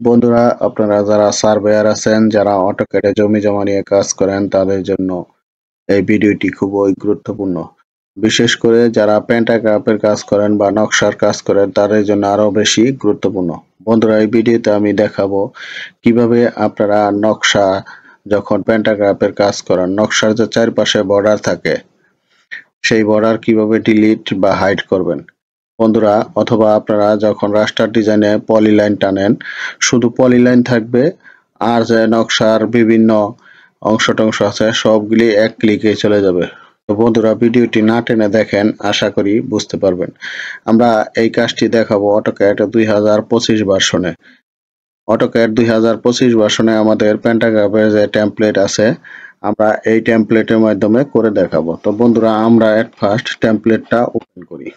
বন্ধুরা, আপনারা যারা সার্ভেয়ার আছেন, যারা অটোক্যাডে জমি জমা নিয়ে কাজ করেন, তাদের জন্য এই ভিডিওটি খুবই গুরুত্বপূর্ণ। বিশেষ করে যারা প্যান্টাগ্রাফের কাজ করেন বা নকশার কাজ করেন, তাদের জন্য আরো বেশি গুরুত্বপূর্ণ। বন্ধুরা, এই ভিডিওতে আমি দেখাবো কিভাবে আপনারা নকশা যখন প্যান্টাগ্রাফের কাজ করেন, নকশার যে চারপাশে বর্ডার থাকে, সেই বর্ডার কিভাবে ডিলিট বা হাইড করবেন। বন্ধুরা, অথবা আপনারা যখন রাস্টার ডিজাইনে পলিলাইন টানেন, শুধু পলিলাইন থাকবে, আর যে নকশার বিভিন্ন অংশ টংশ আছে সবগুলি এক ক্লিকে চলে যাবে। তো বন্ধুরা, ভিডিওটি না টেনে দেখেন, আশা করি বুঝতে পারবেন। আমরা এই কাজটি দেখাবো অটোক্যাড 2025 ভার্সনে। অটোক্যাড 2025 ভার্সনে আমাদের প্যান্টাগ্রাফের যে টেমপ্লেট আছে, আমরা এই টেমপ্লেটের মাধ্যমে করে দেখাবো। তো বন্ধুরা, আমরা এট ফার্স্ট টেমপ্লেটটা ওপেন করি।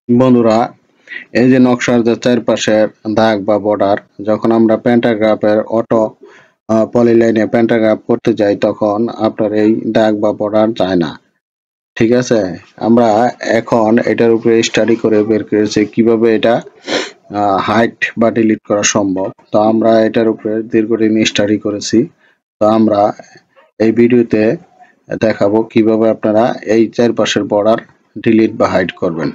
বন্ধুরা, এই যে নকশার যে চারপাশের দাগ বা বর্ডার, যখন আমরা প্যান্টাগ্রাফের অটো পলিলাইনে প্যান্টাগ্রাফ করতে যাই, তখন আপনার এই দাগ বা বর্ডার যায় না। ঠিক আছে, আমরা এখন এটার উপরে স্টাডি করে বের করেছি কিভাবে এটা হাইড বা ডিলিট করা সম্ভব। তো আমরা এটার উপরে দীর্ঘদিন স্টাডি করেছি। তো আমরা এই ভিডিওতে দেখাবো কিভাবে আপনারা এই চারপাশের বর্ডার ডিলিট বা হাইড করবেন।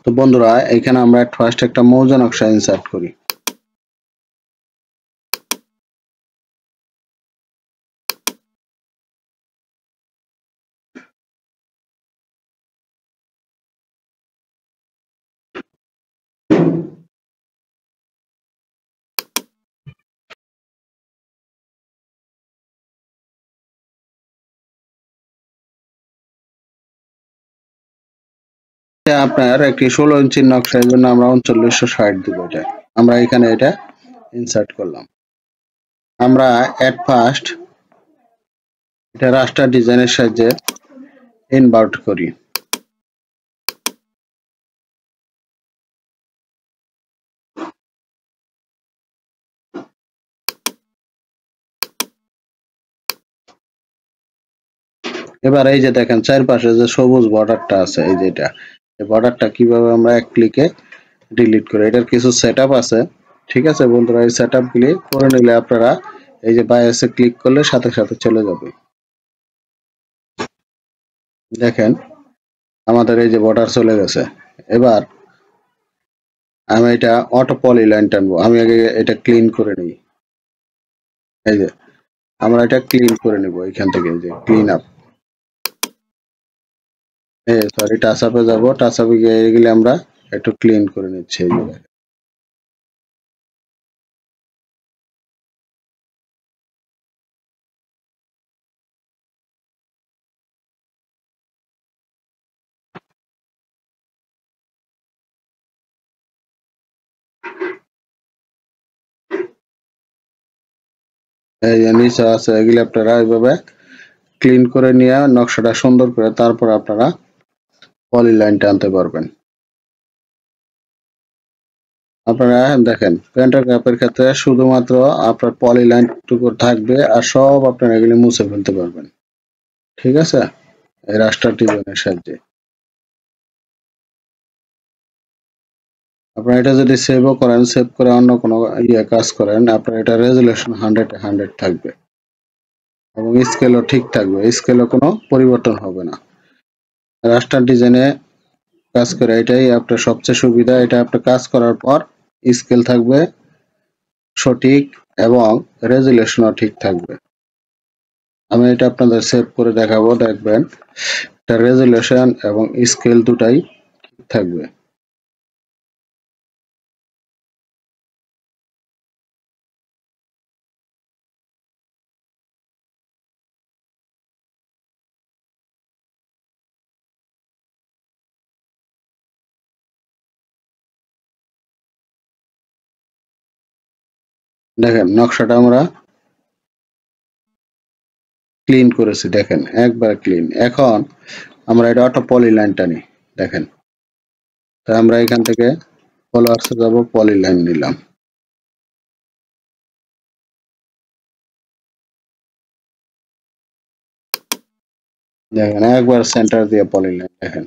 তো বন্ধুরা, এখানে আমরা ফার্স্ট একটা মৌজা নকশা ইনসার্ট করি। এটা আপনার একটি 16 ইঞ্চির নকশা, এর জন্য আমরা 3960 দিব। এটা আমরা এখানে এটা ইনসার্ট করলাম। আমরা এট ফার্স্ট এটা রাস্টার ডিজাইনের সাহায্যে ইনভার্ট করি। এবার এই যে দেখেন চারপাশে যে সবুজ বর্ডারটা আছে, এই যে এটা, এই বর্ডারটা কিভাবে আমরা এক ক্লিকে ডিলিট করি। এটার কিছু সেটআপ আছে। ঠিক আছে বন্ধুরা, এই সেটআপ গুলি করে নিলে আপনারা এই যে বায়াসে ক্লিক করলে সাথে সাথে চলে যাবে। দেখেন আমাদের এই যে বর্ডার চলে গেছে। এবার আমি এটা অটো পলিলাইন টানবো। আমি আগে এটা ক্লিন করে নিই। এই যে আমরা এটা ক্লিন করে নিব এখান থেকে, এই যে ক্লিন আপ, সরি টাচ আপে যাবো। টাচ আপে গেলে আমরা একটু ক্লিন করে নিচ্ছি। এই যে এই যে নিচে আছে, এগুলি আপনারা এইভাবে ক্লিন করে নিয়ে নকশাটা সুন্দর করে তারপর আপনারা পলিলাইন টানতে পারবেন। আপনারা দেখেন প্যান্টাগ্রাফের ক্ষেত্রে শুধুমাত্র আপনার পলিলাইন টুকু থাকবে, আর সব আপনারা এগুলি মুছে ফেলতে পারবেন। ঠিক আছে, এই রাস্টার ডিজাইনের সাহায্যে আপনারা এটা যদি সেভও করেন, সেভ করে অন্য কোনো কাজ করেন, আপনার এটা রেজুলেশন 100 থাকবে এবং স্কেলও ঠিক থাকবে। স্কেলও কোনো পরিবর্তন হবে না। রাস্টার ডিজাইনে কাজ করে এটাই আপনার সবচেয়ে সুবিধা। এটা আপনার কাজ করার পর স্কেল থাকবে সঠিক এবং রেজুলেশনও ঠিক থাকবে। আমি এটা আপনাদের সেভ করে দেখাবো, দেখবেন এটা রেজুলেশন এবং স্কেল দুটাই ঠিক থাকবে। দেখেন নকশাটা আমরা ক্লিন করেছি, দেখেন একবার ক্লিন। এখন আমরা এটা অটো পলিলাইন টানি, দেখেন। তাই আমরা এখান থেকে ফলোয়ার্সে যাব, পলিলাইন নিলাম, দেখেন একবার সেন্টার দিয়ে পলিলাইন, দেখেন।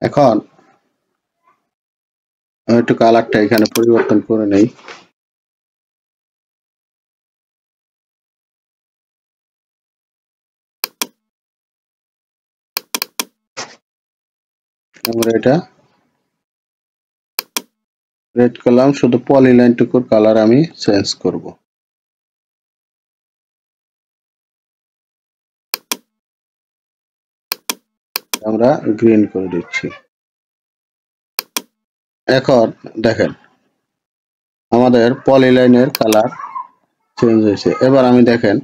এখন আমি একটু কালারটা এখানে পরিবর্তন করে নেই। আমরা এটা রেড করলাম, শুধু পলিলাইনটুকুর কালার আমি চেঞ্জ করব। আমরা গ্রিন করে দিচ্ছি। এখন দেখেন আমাদের পলিলাইনের কালার চেঞ্জ হয়েছে। এবার আমি দেখেন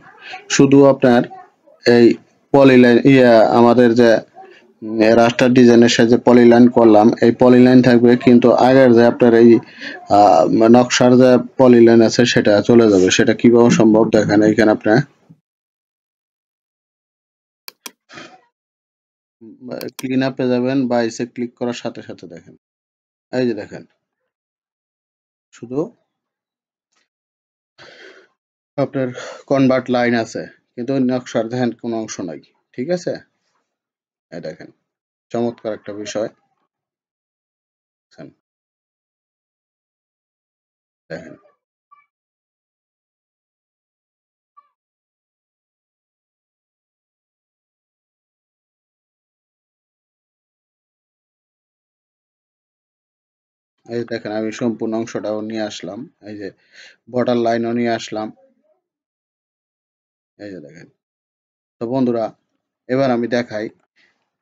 শুধু আপনার এই পলিলাইন আমাদের যে রাস্টার ডিজাইনের সাথে পলিলাইন করলাম, এই পলিলাইন থাকবে, কিন্তু আগের যে আপনার এই নকশার যে পলিলাইন আছে সেটা চলে যাবে। সেটা কিভাবে সম্ভব দেখেন, এইখানে আপনার ক্লিন আপে যাবেন বা এসে ক্লিক করার সাথে সাথে দেখেন, এই যে দেখেন শুধু আপনার কনভার্ট লাইন আছে, কিন্তু নকশার দেখেন কোনো অংশ নাই। ঠিক আছে, এই দেখেন চমৎকার একটা বিষয়। দেখেন এই যে দেখেন আমি সম্পূর্ণ অংশটাও নিয়ে আসলাম, এই যে বর্ডার লাইনও নিয়ে আসলাম, এই যে দেখেন। তো বন্ধুরা এবার আমি দেখাই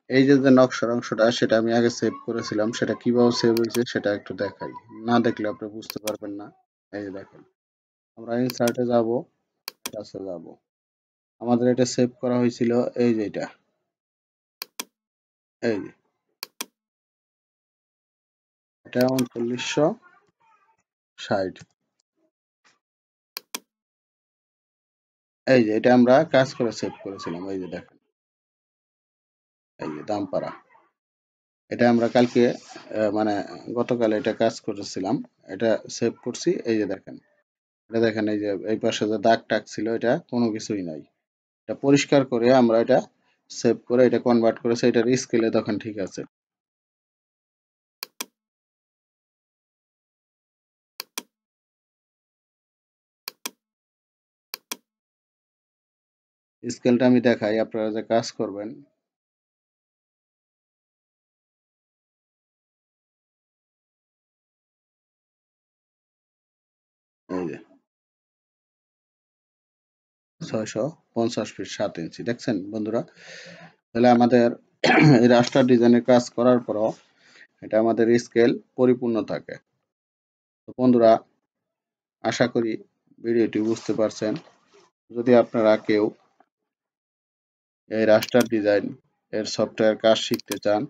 এই যে যে নকশার অংশটা সেটা আমি আগে সেভ করেছিলাম, সেটা কিভাবে সেভ হয়েছে সেটা একটু দেখাই, না দেখলে আপনি বুঝতে পারবেন না। এই যে দেখেন আমরা ইনসার্টে যাব, কাছে যাব, আমাদের এটা সেভ করা হয়েছিল এই যে এই যে এটা 3960, এই যে এটা আমরা কাজ করে সেভ করেছিলাম। এই যে দেখেন এই যে দামপাড়া, এটা আমরা কালকে মানে গতকাল এটা কাজ করেছিলাম, এটা সেভ করছি। এই যে দেখেন, এটা দেখেন এই যে এই পাশে যে দাগ টাগ ছিল এটা কোনো কিছুই নাই। এটা পরিষ্কার করে আমরা এটা সেভ করে এটা কনভার্ট করেছে, এটার স্কেলে তখন ঠিক আছে। স্কেলটা আমি দেখাই, আপনারা যে কাজ করবেন। এই যে 650 ফিট 7 ইঞ্চি, দেখছেন বন্ধুরা? তাহলে আমাদের এই রাস্টার ডিজাইনের কাজ করার পরও এটা আমাদের স্কেল পরিপূর্ণ থাকে। তো বন্ধুরা আশা করি ভিডিওটি বুঝতে পারছেন। যদি আপনারা কেউ এই রাস্টার ডিজাইন এর সফটওয়্যার কাজ শিখতে চান,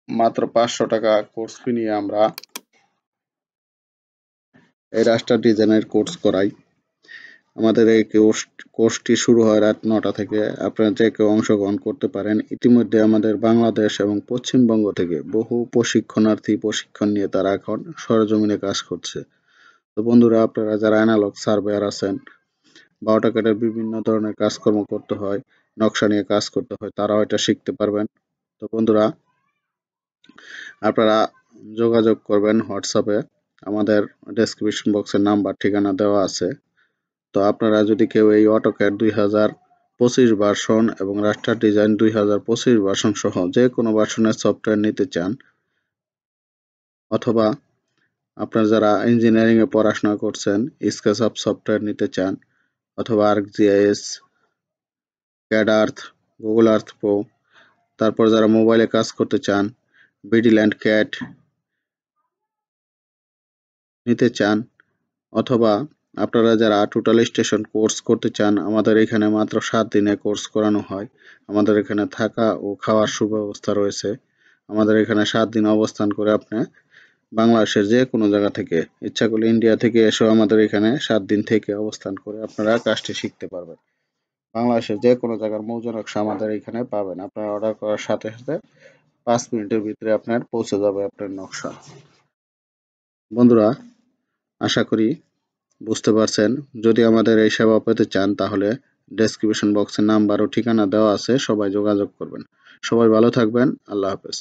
মাত্র 500 টাকা কোর্স ফি নিয়ে আমরা এই রাস্টার ডিজাইনের কোর্স করাই। আমাদের এই কোর্সটি শুরু হয় রাত 9টা থেকে। আপনারা যে কেউ অংশগ্রহণ করতে পারেন। ইতিমধ্যে আমাদের বাংলাদেশ এবং পশ্চিমবঙ্গ থেকে বহু প্রশিক্ষণার্থী প্রশিক্ষণ নিয়ে তারা এখন সরেজমিনে কাজ করছে। তো বন্ধুরা, আপনারা যারা অ্যানালগ সার্ভেয়ার আছেন বা অটোক্যাডের বিভিন্ন ধরনের কাজকর্ম করতে হয়, নকশা নিয়ে কাজ করতে হয়, তারাও এটা শিখতে পারবেন। তো বন্ধুরা, আপনারা যোগাযোগ করবেন হোয়াটসঅ্যাপে। আমাদের ডেসক্রিপশন বক্সের নাম্বার ঠিকানা দেওয়া আছে। তো আপনারা যদি কেউ এই অটোক্যাড 2025 ভার্সন এবং রাস্টার ডিজাইন 2025 ভার্সন সহ যে কোনো ভার্সনের সফটওয়্যার নিতে চান, অথবা আপনারা যারা ইঞ্জিনিয়ারিং এ পড়াশোনা করছেন স্কেচআপ সফটওয়্যার নিতে চান, অথবা আর্কজিআইএস, ক্যাড আর্থ, গুগল আর্থ প্রো, তারপর যারা মোবাইলে কাজ করতে চান বিডিল্যান্ড ক্যাট নিতে চান, অথবা আপনারা যারা টোটাল স্টেশন কোর্স করতে চান, আমাদের এখানে মাত্র 7 দিনে কোর্স করানো হয়। আমাদের এখানে থাকা ও খাওয়ার সুব্যবস্থা রয়েছে। আমাদের এখানে 7 দিন অবস্থান করে আপনি বাংলাদেশের যে কোনো জায়গা থেকে, ইচ্ছা করলে ইন্ডিয়া থেকে এসেও আমাদের এখানে 7 দিন থেকে অবস্থান করে আপনারা কাজটি শিখতে পারবেন। বাংলাদেশের যে কোনো জায়গার মৌজা নকশা আমাদের এখানে পাবেন। আপনারা অর্ডার করার সাথে সাথে 5 মিনিটের ভিতরে আপনার পৌঁছে যাবে আপনার নকশা। বন্ধুরা, আশা করি বুঝতে পারছেন। যদি আমাদের এই সেবা পেতে চান তাহলে ডেসক্রিপশন বক্সে নাম্বার ও ঠিকানা দেওয়া আছে, সবাই যোগাযোগ করবেন। সবাই ভালো থাকবেন। আল্লাহ হাফেজ।